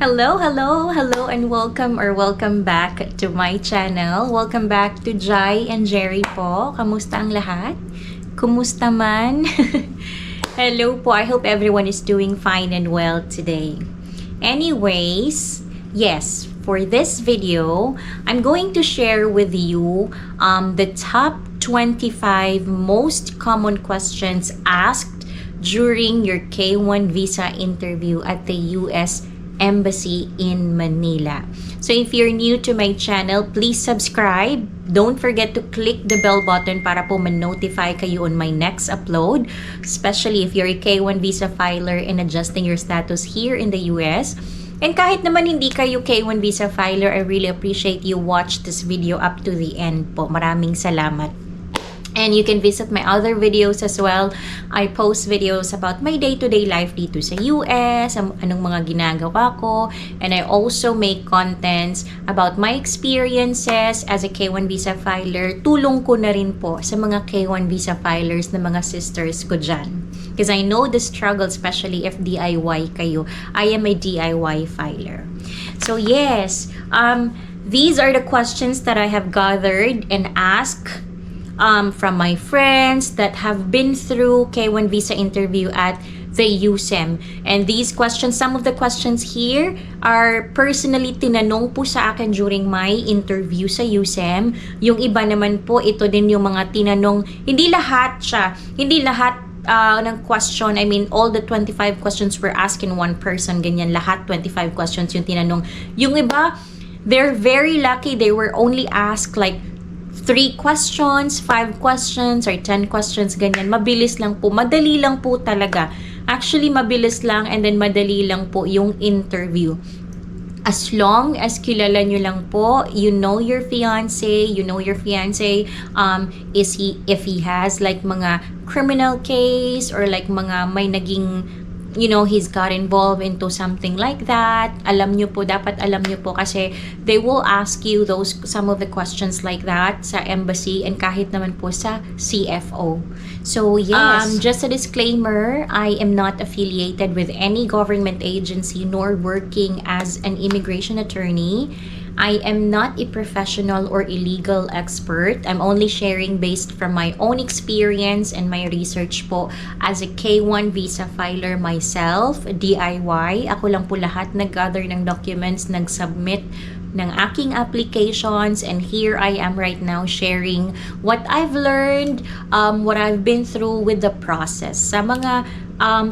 Hello, and welcome back to my channel. Welcome back to Jai and Jerry po. Kamusta ang lahat? Kumusta man? Hello po. I hope everyone is doing fine and well today. Anyways, yes, for this video, I'm going to share with you the top 25 most common questions asked during your K1 visa interview at the US Embassy in Manila. So if you're new to my channel, please subscribe. Don't forget to click the bell button para po ma-notify kayo on my next upload, especially if you're a K1 visa filer and adjusting your status here in the US. And kahit naman hindi kayo K1 visa filer, I really appreciate you watch this video up to the end po. Maraming salamat. And you can visit my other videos as well. I post videos about my day-to-day life dito sa US, anong mga ginagawa ko, and I also make contents about my experiences as a K1 visa filer. Tulong ko na rin po sa mga K1 visa filers na mga sisters ko dyan. Because I know the struggle, especially if DIY kayo. I am a DIY filer. So yes, these are the questions that I have gathered and asked from my friends that have been through K1 visa interview at the USEM. And these questions, some of the questions here are personally tinanong po sa akin during my interview sa USEM. Yung iba naman po, ito din yung mga tinanong, hindi lahat ng question, I mean, all the 25 questions were asked in one person, ganyan, lahat 25 questions yung tinanong. Yung iba, they're very lucky, they were only asked like 3 questions, 5 questions, or 10 questions, ganyan. Mabilis lang po. Madali lang po talaga. Actually, mabilis lang and then madali lang po yung interview. As long as kilala nyo lang po, you know your fiancé, if he has like mga criminal case or like mga may naging, you know, he's got involved into something like that. Alam nyo po, dapat alam nyo po kasi they will ask you some of the questions like that sa embassy and kahit naman po sa CFO. So yes, just a disclaimer, I am not affiliated with any government agency nor working as an immigration attorney. I am not a professional or illegal expert. I'm only sharing based from my own experience and my research po as a K1 visa filer myself, DIY. Ako lang po lahat nag-gather ng documents, nag-submit ng aking applications, and here I am right now sharing what I've learned, what I've been through with the process. Sa mga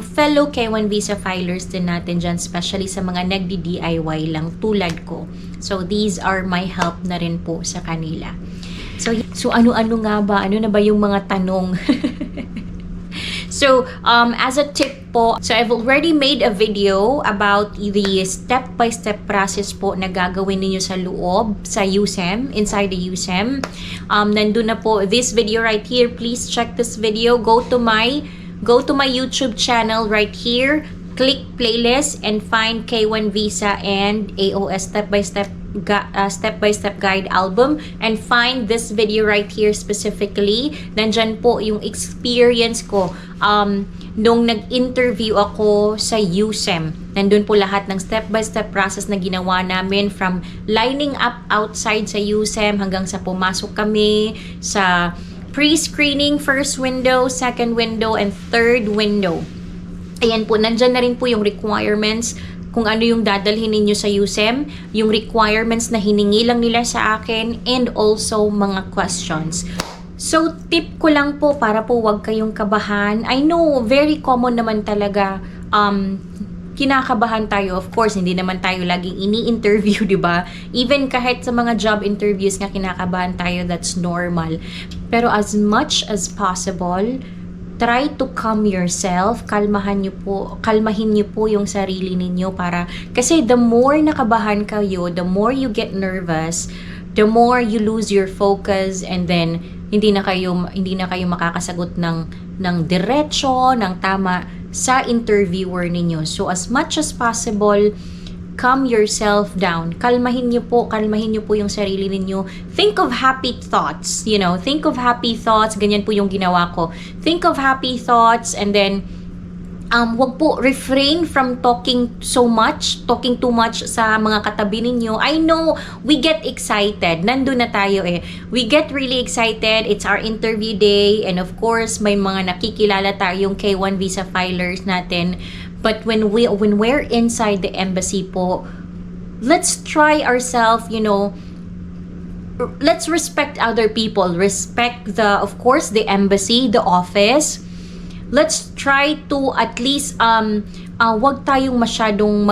fellow K1 visa filers din natin dyan, especially sa mga nagdi-DIY lang tulad ko. So these are my help na rin po sa kanila. So ano-ano nga ba? Ano na ba yung mga tanong? So, as a tip po, so I've already made a video about the step-by-step process po na gagawin ninyo sa loob, sa USEM, inside the USEM. Nandun na po, this video right here, please check this video. Go to my YouTube channel right here, click playlist, and find K1 Visa and AOS step-by-step guide album, and find this video right here specifically. Nandyan po yung experience ko nung nag-interview ako sa USEM. Nandun po lahat ng step-by-step process na ginawa namin, from lining up outside sa USEM hanggang sa pumasok kami sa pre-screening, first window, second window, and third window. Ayan po, nandyan na rin po yung requirements kung ano yung dadalhin ninyo sa USEM, yung requirements na hiningi lang nila sa akin, and also mga questions. So, tip ko lang po para po wag kayong kabahan. I know, very common naman talaga, kinakabahan tayo. Of course, hindi naman tayo laging ini-interview, di ba? Even kahit sa mga job interviews nga kinakabahan tayo, that's normal. Pero as much as possible, try to calm yourself. Kalmahin niyo po yung sarili ninyo kasi the more nakabahan kayo, the more you get nervous, the more you lose your focus, and then hindi na kayo makakasagot ng diretso, ng tama sa interviewer ninyo. So as much as possible, calm yourself down. Kalmahin niyo po yung sarili ninyo. Think of happy thoughts, think of happy thoughts. Ganyan po yung ginawa ko. Think of happy thoughts, and then wag po, refrain from talking too much sa mga katabi ninyo. I know, we get excited. Nandun na tayo eh. We get really excited. It's our interview day. And of course, may mga nakikilala tayong K1 visa filers natin. But when we're inside the embassy po, let's try ourselves, let's respect other people. Respect of course, the embassy, the office. Let's try to at least wag tayong masyadong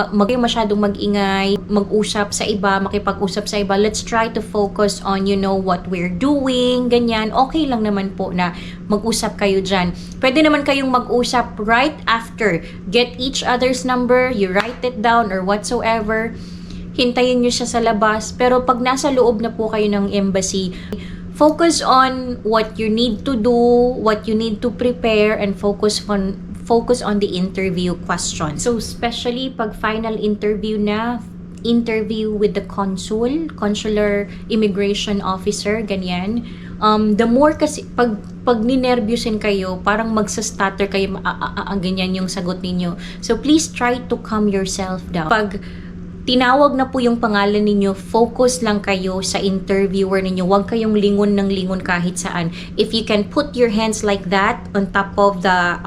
mag-ingay, mag-usap sa iba, makipag-usap sa iba. Let's try to focus on what we're doing, ganyan. Okay lang naman po na mag-usap kayo dyan. Pwede naman kayong mag-usap right after. Get each other's number, you write it down or whatsoever. Hintayin nyo siya sa labas. Pero pag nasa loob na po kayo ng embassy, focus on what you need to do, what you need to prepare, and focus on the interview question. So, especially pag final interview with the consular immigration officer, ganyan. The more kasi, pag ninervyusin kayo, parang magsa-stutter kayo, ganyan yung sagot ninyo. So, please try to calm yourself down. Pag tinawag na po yung pangalan ninyo, focus lang kayo sa interviewer ninyo. Huwag kayong lingon ng lingon kahit saan. If you can put your hands like that on top of the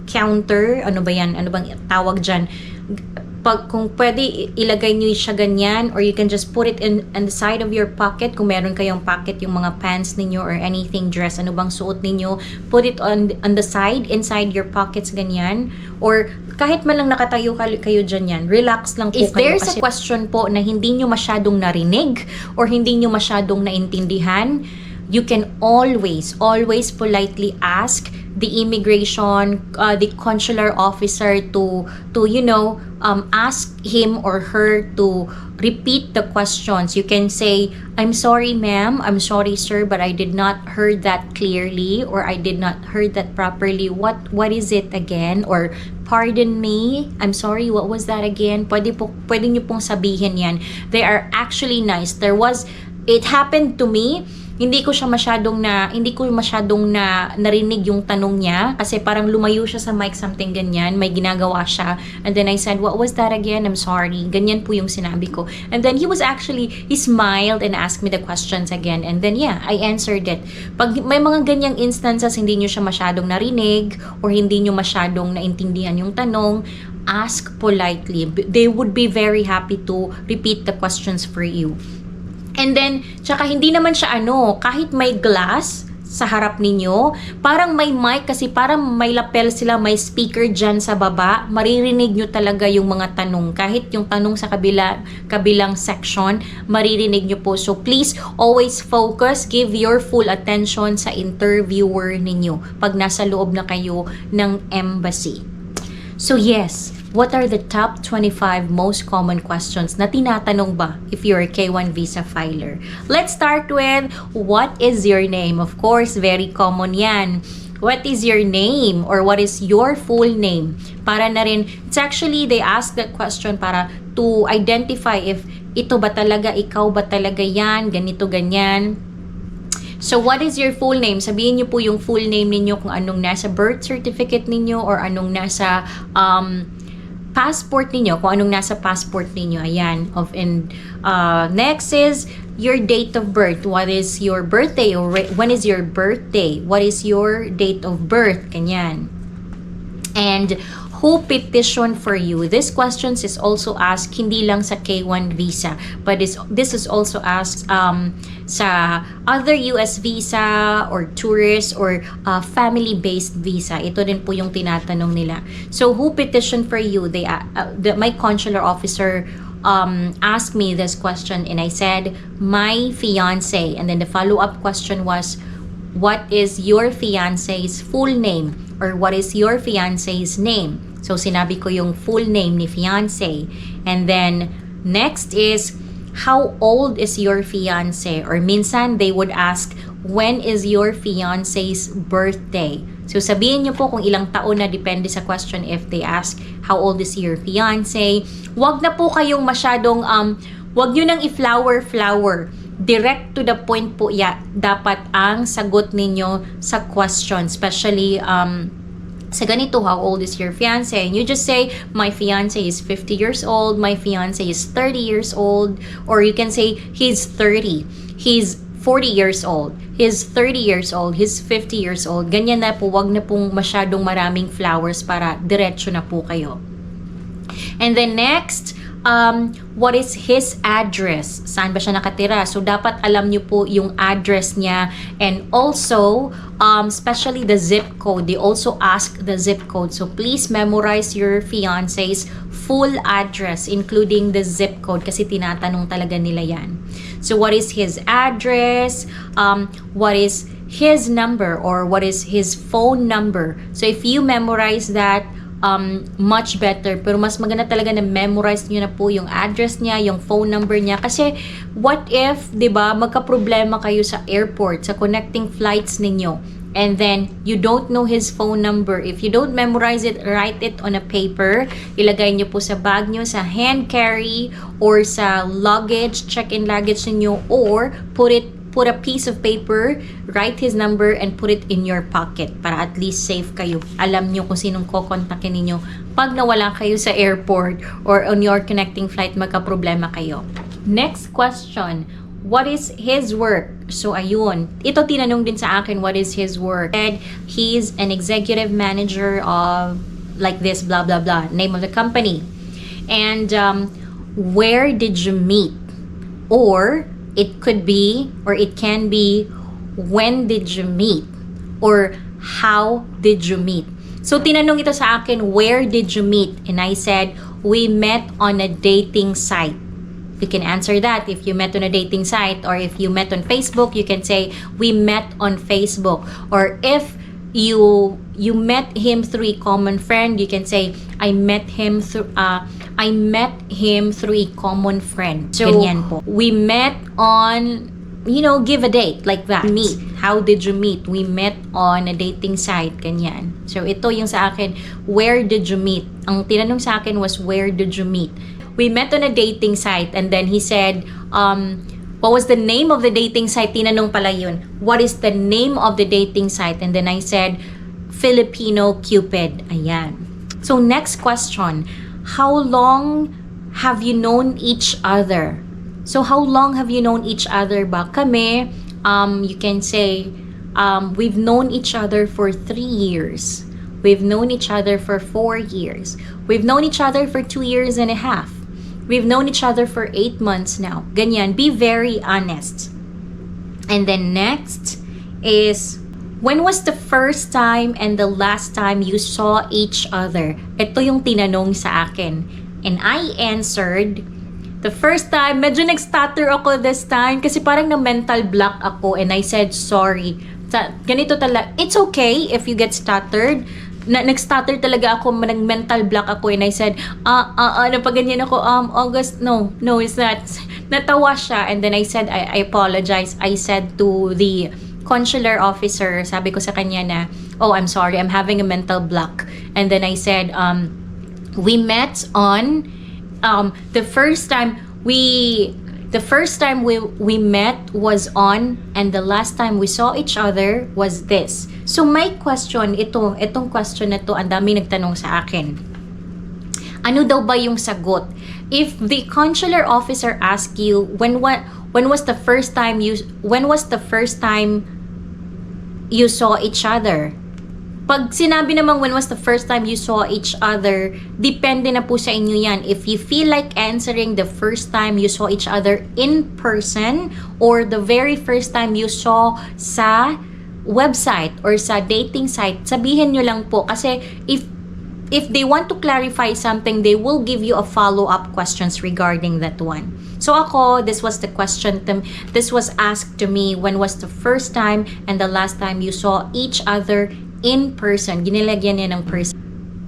counter, ano ba yan? Ano bang tawag dyan? Kung pwede, ilagay nyo siya ganyan, or you can just put it in the side of your pocket. Kung meron kayong pocket, yung mga pants ninyo or anything, dress, ano bang suot ninyo, put it on the side, inside your pockets, ganyan. Or kahit man lang nakatayo kayo dyan yan, relax lang po kayo. If there's a question po na hindi nyo masyadong narinig or hindi nyo masyadong naintindihan, you can always politely ask the immigration, the consular officer to ask him or her to repeat the questions. You can say, "I'm sorry, ma'am. I'm sorry, sir, but I did not heard that clearly, or I did not heard that properly. What is it again?" Or, "Pardon me. I'm sorry. What was that again?" Pwede niyo pong sabihin yan. They are actually nice. It happened to me. Hindi ko masyadong narinig yung tanong niya kasi parang lumayo siya sa mic, something ganyan, may ginagawa siya, and then I said, "What was that again? I'm sorry." Ganyan po yung sinabi ko. And then he smiled and asked me the questions again, and then I answered it. Pag may mga ganyang instances, hindi nyo siya masyadong narinig or hindi nyo masyadong naintindihan yung tanong, ask politely. They would be very happy to repeat the questions for you. And then, tsaka hindi naman siya kahit may glass sa harap ninyo, parang may mic kasi parang may lapel sila, may speaker dyan sa baba, maririnig nyo talaga yung mga tanong. Kahit yung tanong sa kabilang section, maririnig nyo po. So please, always focus, give your full attention sa interviewer ninyo pag nasa loob na kayo ng embassy. So yes, what are the top 25 most common questions na tinatanong ba if you're a K1 visa filer? Let's start with, what is your name? Of course, very common yan. What is your name? Or what is your full name? Para na rin, it's actually, they ask that question para to identify if ito ba talaga, ikaw ba talaga yan, ganito, ganyan. So, what is your full name? Sabihin niyo po yung full name ninyo kung anong nasa birth certificate ninyo or anong nasa passport ninyo, kung anong nasa passport ninyo. Ayan. Next is your date of birth. What is your birthday? Or when is your birthday? What is your date of birth? Ganyan. And who petitioned for you? This questions is also asked hindi lang sa K1 visa, but this is also asked sa other US visa or tourist or family-based visa. Ito din po yung tinatanong nila. So who petitioned for you? My consular officer asked me this question, and I said, "My fiance." And then the follow-up question was, "What is your fiance's full name?" Or what is your fiance's name? So, sinabi ko yung full name ni fiance. And then, next is, how old is your fiance? Or minsan, they would ask, when is your fiance's birthday? So, sabihin nyo po kung ilang taon na, depende sa question if they ask, how old is your fiance? Wag na po kayong masyadong, wag nyo nang i-flower. Direct to the point po dapat ang sagot ninyo sa question. Especially, sa ganito, how old is your fiance? And you just say, my fiance is 50 years old, my fiance is 30 years old, or you can say, he's 30, he's 40 years old, he's 30 years old, he's 50 years old. Ganyan na po, wag na pong masyadong maraming flowers para diretso na po kayo. And then next, what is his address? Saan ba siya nakatira? So, dapat alam niyo po yung address niya. And also, especially the zip code. They also ask the zip code. So, please memorize your fiance's full address, including the zip code. Kasi tinatanong talaga nila yan. So, what is his address? What is his number? Or what is his phone number? So, if you memorize that, much better. Pero mas maganda talaga na memorize niyo na po yung address niya, yung phone number niya. Kasi, what if, di ba, magka-problema kayo sa airport, sa connecting flights ninyo, and then, you don't know his phone number. If you don't memorize it, write it on a paper. Ilagay niyo po sa bag niyo, sa hand carry, or sa luggage, check-in luggage niyo, or put a piece of paper, write his number, and put it in your pocket para at least safe kayo. Alam nyo kung sinong kokontakin ninyo pag nawala kayo sa airport or on your connecting flight, magka-problema kayo. Next question. What is his work? So, ayun. Ito tinanong din sa akin, what is his work? And he's an executive manager of like this, blah, blah, blah. Name of the company. And where did you meet? Or it could be, or it can be, when did you meet? Or how did you meet? So, tinanong ito sa akin, where did you meet? And I said, we met on a dating site. You can answer that if you met on a dating site, or if you met on Facebook, you can say, we met on Facebook. Or if you met him through a common friend, you can say, I met him through a common friend. So, ganyan po. We met on, give a date, like that. Meet. How did you meet? We met on a dating site, ganyan. So, ito yung sa akin, where did you meet? Ang tinanong sa akin was, where did you meet? We met on a dating site, and then he said, what was the name of the dating site? Tinanong pala yun. What is the name of the dating site? And then I said, Filipino Cupid. Ayan. So, next question. How long have you known each other? So, how long have you known each other ba? Kami, you can say, we've known each other for 3 years. We've known each other for 4 years. We've known each other for 2 years and a half. We've known each other for 8 months now. Ganyan. Be very honest. And then next is, when was the first time and the last time you saw each other? Ito yung tinanong sa akin. And I answered, the first time, medyo nag-stutter ako this time kasi parang na-mental block ako, and I said, sorry. Ganito talaga. It's okay if you get stuttered. Nag-stutter talaga ako, nag-mental block ako, and I said, napaganyan ako, August, no, it's not. Natawa siya, and then I said, I apologize. I said to the consular officer, sabi ko sa kanya na, oh, I'm sorry, I'm having a mental block. And then I said, we met on, the first time we met was on, and the last time we saw each other was this. So, my question, itong question na to, ang dami nagtanong sa akin. Ano daw ba yung sagot? If the consular officer ask you, when was the first time you saw each other? Pag sinabi namang when was the first time you saw each other, depende na po sa inyo yan. If you feel like answering the first time you saw each other in person, or the very first time you saw sa website or sa dating site, sabihin nyo lang po. Kasi if they want to clarify something, they will give you a follow-up questions regarding that one. So ako, this was the question, this was asked to me, when was the first time and the last time you saw each other in person? Ginilagyan niya ng person.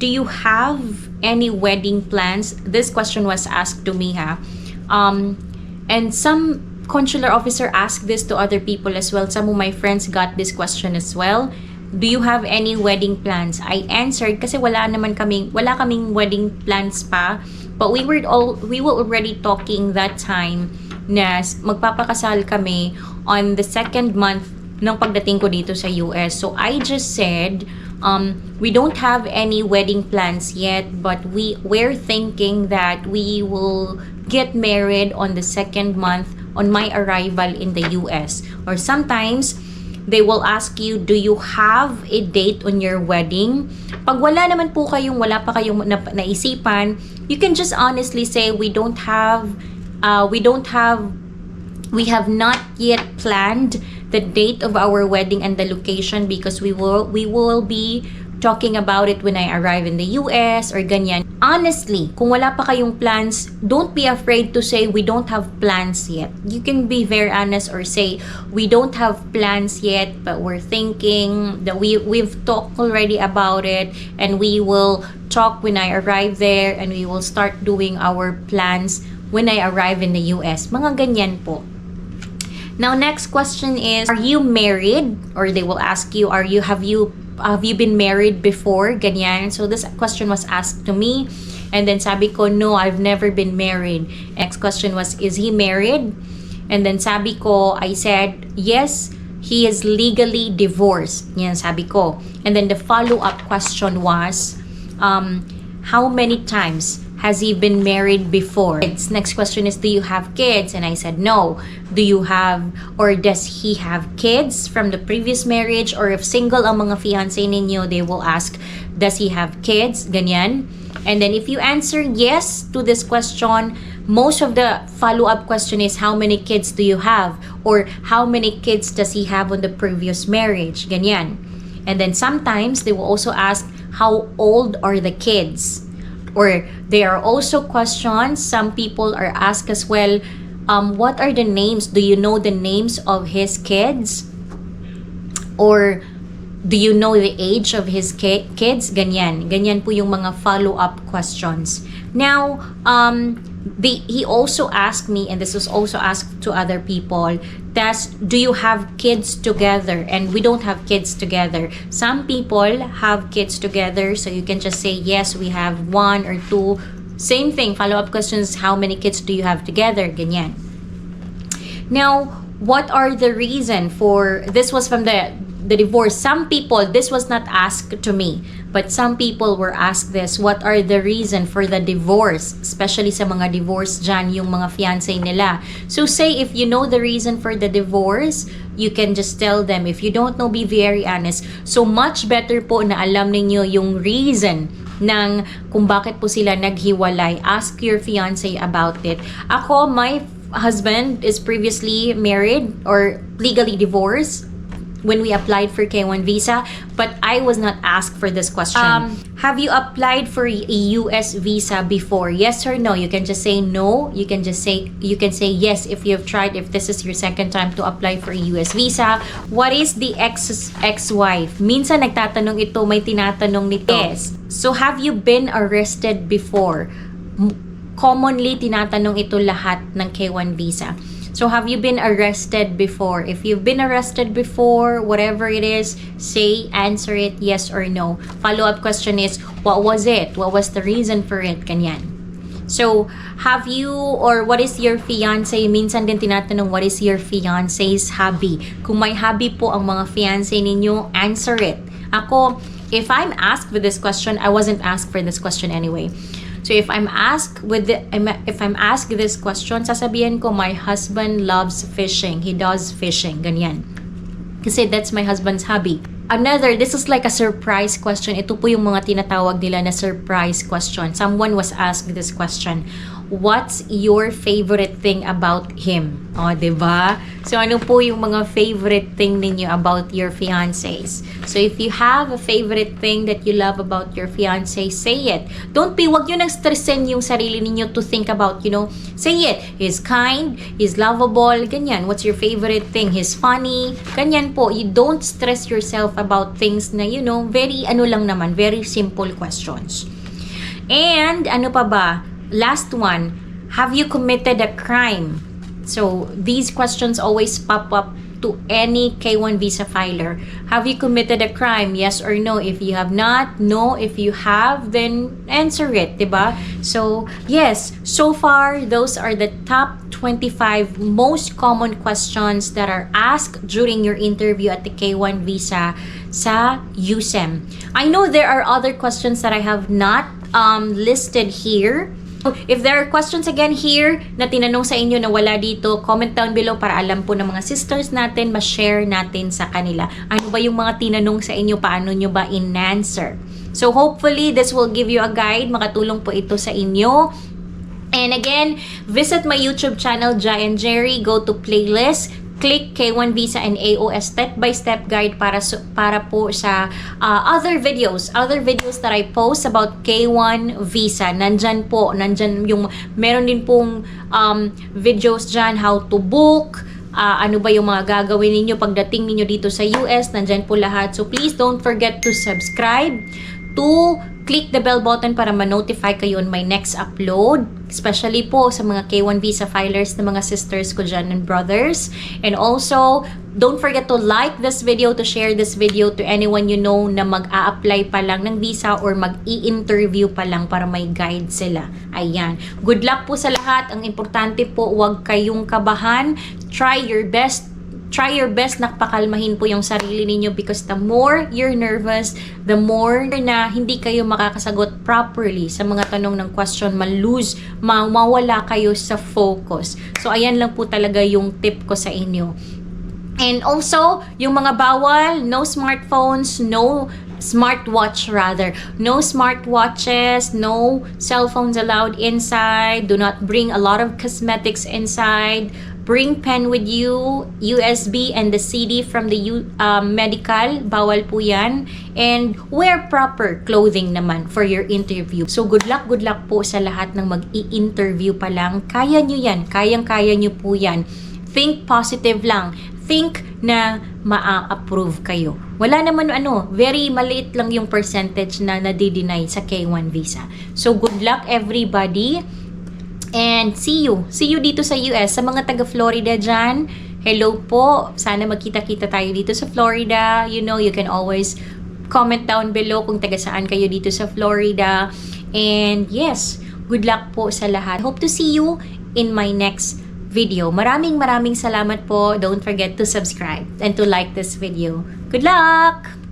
Do you have any wedding plans? This question was asked to me, ha? And some consular officer asked this to other people as well. Some of my friends got this question as well. Do you have any wedding plans? I answered kasi wala kaming wedding plans pa. But we were already talking that time na magpapakasal kami on the second month ng pagdating ko dito sa US. So I just said, We don't have any wedding plans yet, but we're thinking that we will get married on the second month on my arrival in the US. Or sometimes, they will ask you, do you have a date on your wedding? Pag wala pa kayong naisipan, you can just honestly say, we have not yet planned the date of our wedding and the location because we will be talking about it when I arrive in the US or ganyan. Honestly, kung wala pa kayong plans, don't be afraid to say we don't have plans yet. You can be very honest or say we don't have plans yet, but we're thinking that we've talked already about it, and we will talk when I arrive there, and we will start doing our plans when I arrive in the US. Mga ganyan po. Now, next question is, are you married? Or they will ask you, have you been married before? Ganyan. So this question was asked to me, and then sabi ko, no, I've never been married. Next question was, is he married? And then sabi ko, I said, yes, he is legally divorced. Yan sabi ko. And then the follow-up question was, how many times has he been married before? Next question is, do you have kids? And I said, no. Do you have, or does he have kids from the previous marriage? Or if single ang mga fiancé ninyo, they will ask, does he have kids? Ganyan. And then if you answer yes to this question, most of the follow-up question is, how many kids do you have? Or how many kids does he have on the previous marriage? Ganyan. And then sometimes they will also ask, how old are the kids? Or there are also questions, some people are asked as well, what are the names? Do you know the names of his kids? Or do you know the age of his kids? Ganyan. Ganyan po yung mga follow-up questions. Now, he also asked me, and this was also asked to other people, do you have kids together? And we don't have kids together. Some people have kids together, so you can just say, yes, we have 1 or 2. Same thing, follow-up questions, how many kids do you have together? Ganyan. Now, what are the reason for, this was from the divorce. Some people, this was not asked to me, but some people were asked this, what are the reason for the divorce? Especially sa mga divorce dyan, yung mga fiancé nila. So say if you know the reason for the divorce, you can just tell them. If you don't know, be very honest. So much better po na alam ninyo yung reason ng kung bakit po sila naghiwalay. Ask your fiancé about it. Ako, my husband is previously married or legally divorced when we applied for K1 visa, but I was not asked for this question. Have you applied for a US visa before? Yes or no? You can just say no. You can say yes if you've tried, if this is your second time to apply for a US visa. What is the ex-wife? Minsan nagtatanong ito, may tinatanong nito. Yes. So have you been arrested before? Commonly tinatanong ito lahat ng K1 visa. So have you been arrested before? If you've been arrested before, whatever it is, answer it yes or no. Follow-up question is, what was it? What was the reason for it? Ganyan. So, have you, or what is your fiancé? Minsan din tinatanong, what is your fiancé's hobby? Kung may hobby po ang mga fiancé ninyo, answer it. Ako, if I'm asked with this question, I wasn't asked for this question anyway. So if I'm asked this question, sasabihin ko, my husband loves fishing. He does fishing. Ganyan. Kasi that's my husband's hobby. Another, this is like a surprise question. Ito po yung mga tinatawag nila na surprise question. Someone was asked this question. What's your favorite thing about him? O, diba? So, ano po yung mga favorite thing ninyo about your fiancés? So, if you have a favorite thing that you love about your fiancé, say it. Wag nyo nang stressin yung sarili ninyo to think about, say it. He's kind, he's lovable, ganyan. What's your favorite thing? He's funny, ganyan po. You don't stress yourself about things na, very very simple questions. And, ano pa ba? Last one, have you committed a crime? So, these questions always pop up to any K1 visa filer. Have you committed a crime? Yes or no? If you have not, no. If you have, then answer it, diba? So, yes, so far, those are the top 25 most common questions that are asked during your interview at the K1 visa sa USEM. I know there are other questions that I have not listed here. If there are questions again here na tinanong sa inyo na wala dito, comment down below para alam po ng mga sisters natin, ma-share natin sa kanila. Ano ba yung mga tinanong sa inyo? Paano nyo ba in-answer? So hopefully, this will give you a guide. Makatulong po ito sa inyo. And again, visit my YouTube channel, Jai and Jerry. Go to playlist. Click K1 Visa and AOS step-by-step guide para po sa other videos that I post about K1 Visa. Nandyan yung, meron din pong videos dyan, how to book, ano ba yung mga gagawin ninyo pagdating ninyo dito sa US, nandyan po lahat. So please don't forget to subscribe, to click the bell button para ma-notify kayo on my next upload. Especially po sa mga K1 visa filers na mga sisters ko dyan and brothers. And also, don't forget to like this video, to share this video to anyone you know na mag-a-apply pa lang ng visa or mag-i-interview pa lang para may guide sila. Ayan. Good luck po sa lahat. Ang importante po, huwag kayong kabahan. Try your best na pakalmahin po yung sarili ninyo because the more you're nervous, the more na hindi kayo makakasagot properly sa mga tanong ng question, mawala kayo sa focus. So, ayan lang po talaga yung tip ko sa inyo. And also, yung mga bawal, no smartphones, no smartwatches, no cell phones allowed inside, do not bring a lot of cosmetics inside, bring pen with you, USB and the CD from the medical, bawal po yan, and wear proper clothing naman for your interview. So good luck po sa lahat ng mag-i-interview pa lang. Kaya nyo yan, kayang-kaya nyo po yan. Think positive lang. Think na ma-approve kayo. Wala naman very maliit lang yung percentage na nadi-deny sa K1 visa. So good luck everybody. And see you dito sa US. Sa mga taga-Florida dyan, hello po. Sana magkita-kita tayo dito sa Florida. You know, you can always comment down below kung taga saan kayo dito sa Florida. And yes, good luck po sa lahat. Hope to see you in my next video. Maraming salamat po. Don't forget to subscribe and to like this video. Good luck!